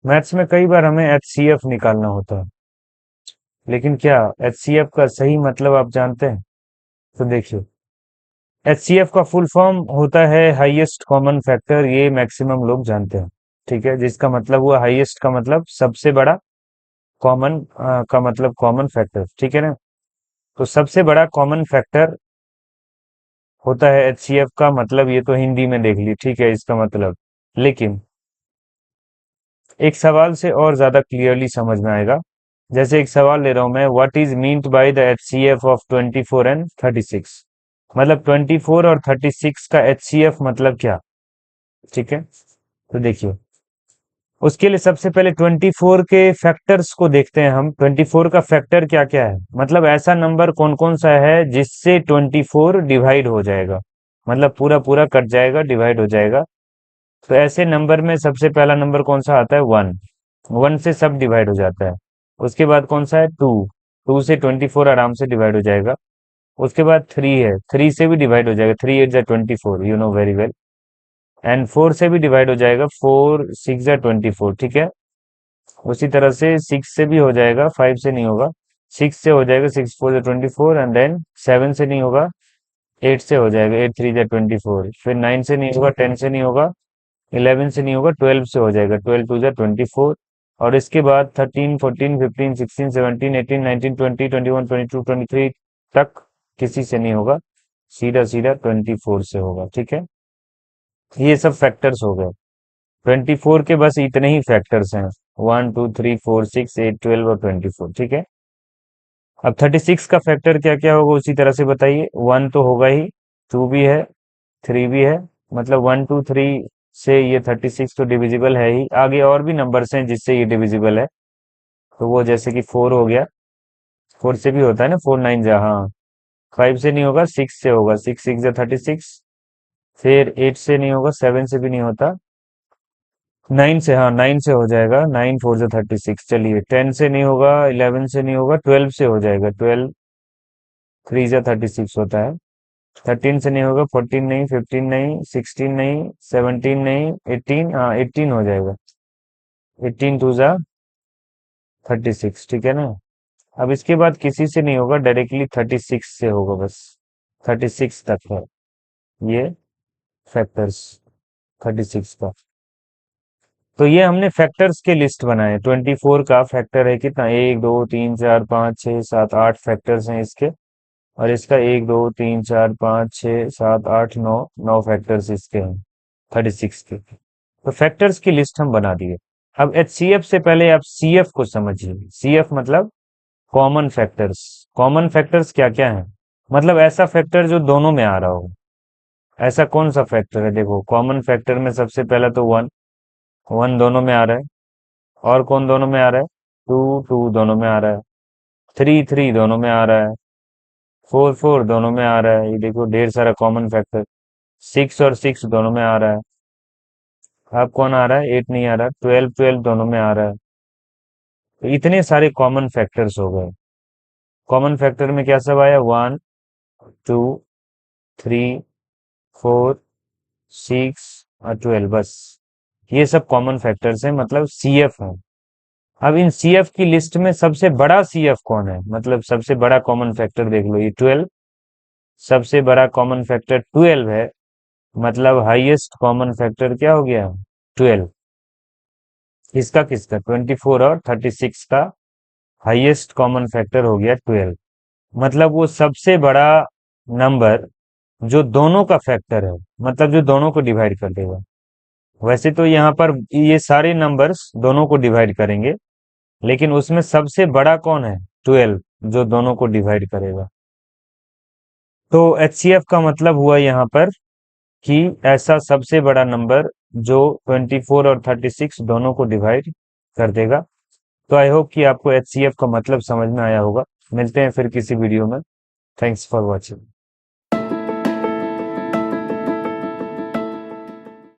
Maths में कई बार हमें एचसीएफ निकालना होता है, लेकिन क्या एचसीएफ का सही मतलब आप जानते हैं? तो देखिए, एचसीएफ का फुल फॉर्म होता है हाईएस्ट कॉमन फैक्टर, ये मैक्सिमम लोग जानते हैं। ठीक है, जिसका मतलब हुआ हाईएस्ट का मतलब सबसे बड़ा, कॉमन का मतलब कॉमन फैक्टर। ठीक है ना? तो सबसे बड़ा कॉमन फैक्टर होता है एचसीएफ का मतलब, ये तो हिंदी में देख ली, ठीक है इसका मतलब। लेकिन एक सवाल से और ज्यादा क्लियरली समझ में आएगा। जैसे एक सवाल ले रहा हूं मैं, what is meant by the HCF of 24 and 36? मतलब 24 और 36 का एचसीएफ मतलब क्या? ठीक है, तो देखिए, उसके लिए सबसे पहले 24 के फैक्टर्स को देखते हैं हम। 24 का फैक्टर क्या क्या है, मतलब ऐसा नंबर कौन कौन सा है जिससे 24 डिवाइड हो जाएगा, मतलब पूरा पूरा कट जाएगा, डिवाइड हो जाएगा। तो ऐसे नंबर में सबसे पहला नंबर कौन सा आता है? 1। 1 से सब डिवाइड हो जाता है। उसके बाद कौन सा है? 2। 2 से 24 आराम से डिवाइड हो जाएगा। उसके बाद 3 है, 3 से भी डिवाइड हो जाएगा। 3 8 जा 24, you know very well. And 4 से भी डिवाइड हो जाएगा। 4 6 जा 24, ठीक है। उसी तरह से 6 से भी हो जाएगा, 5 से नहीं होगा। 6 से हो जाएगा, 6 4 जा 24, एंड देन 7 से नहीं होगा। 8 से हो जाएगा, 8 3 जा 24। फिर 9 से नहीं होगा, 10 से नहीं होगा, 11 से नहीं होगा, 12 से हो जाएगा, 12 2 जा 24। और इसके बाद 13 14 15 16 17 18 19 20 21 22 23 तक किसी से नहीं होगा, सीधा सीधा 24 से होगा। ठीक है, ये सब फैक्टर्स हो गए। 24 के बस इतने ही फैक्टर्स हैं, 1 2 3 4 6 8 12 और 24। ठीक है, अब 36 का फैक्टर क्या क्या होगा उसी तरह से बताइए। 1 तो होगा ही, 2 भी है, 3 भी है। मतलब 1 2 3 से ये 36 तो डिविजिबल है ही। आगे और भी नंबर्स हैं जिससे ये डिविजिबल है, तो वो जैसे कि 4 हो गया, 4 से भी होता है ना, 4 9 जा, हाँ। 5 से नहीं होगा, 6 से होगा, 6 6 जा 36। फिर 8 से नहीं होगा, 7 से भी नहीं होता। 9 से, हाँ 9 से हो जाएगा, 9 4 जा 36। चलिए, 10 से नहीं होगा, 11 से नहीं होगा, 12 से हो जाएगा, 12 3 जा 36 होता है। 13 से नहीं होगा, 14 नहीं, 15 नहीं, 16 नहीं, 17 नहीं, 18, हाँ 18 हो जाएगा। 18 टू जा 36, ठीक है ना? अब इसके बाद किसी से नहीं होगा, डायरेक्टली 36 से होगा बस। 36 तक है ये फैक्टर्स, 36 का। तो ये हमने फैक्टर्स के लिस्ट बनाए। 24 का फैक्टर है कितना? 1 2 3 4 5 6 7 8 फैक्टर्स हैं इसके। और इसका 1 2 3 4 5 6 7 8 9 9 फैक्टर्स इसके हैं, 36 के। तो फैक्टर्स की लिस्ट हम बना दिए। अब एचसीएफ से पहले आप सीएफ को समझिए। सीएफ मतलब कॉमन फैक्टर्स। कॉमन फैक्टर्स क्या क्या है? मतलब ऐसा फैक्टर जो दोनों में आ रहा हो। ऐसा कौन सा फैक्टर है? देखो, कॉमन फैक्टर में सबसे पहला तो 1। 1 दोनों में आ रहा है। और कौन दोनों में आ रहा है? 2 2 दोनों में आ रहा है। 3 3 दोनों में आ रहा है। 4 4 दोनों में आ रहा है। ये देखो, ढेर सारा कॉमन फैक्टर। 6 और 6 दोनों में आ रहा है। अब कौन आ रहा है? 8 नहीं आ रहा। 12 12 दोनों में आ रहा है। तो इतने सारे कॉमन फैक्टर्स हो गए। कॉमन फैक्टर में क्या सब आया? 1 2 3 4 6 और 12, बस। ये सब कॉमन फैक्टर्स हैं, मतलब सीएफ है। अब इन सीएफ की लिस्ट में सबसे बड़ा सीएफ कौन है? मतलब सबसे बड़ा कॉमन फैक्टर देख लो, ये 12। सबसे बड़ा कॉमन फैक्टर 12 है। मतलब हाईएस्ट कॉमन फैक्टर क्या हो गया? 12। इसका किसका? 24 और 36 का हाईएस्ट कॉमन फैक्टर हो गया 12। मतलब वो सबसे बड़ा नंबर जो दोनों का फैक्टर है, मतलब जो दोनों को डिवाइड कर देगा। वैसे तो यहाँ पर ये सारे नंबर्स दोनों को डिवाइड करेंगे, लेकिन उसमें सबसे बड़ा कौन है? 12, जो दोनों को डिवाइड करेगा। तो एचसीएफ का मतलब हुआ यहाँ पर कि ऐसा सबसे बड़ा नंबर जो 24 और 36 दोनों को डिवाइड कर देगा। तो आई होप कि आपको एचसीएफ का मतलब समझ में आया होगा। मिलते हैं फिर किसी वीडियो में। Thanks for watching.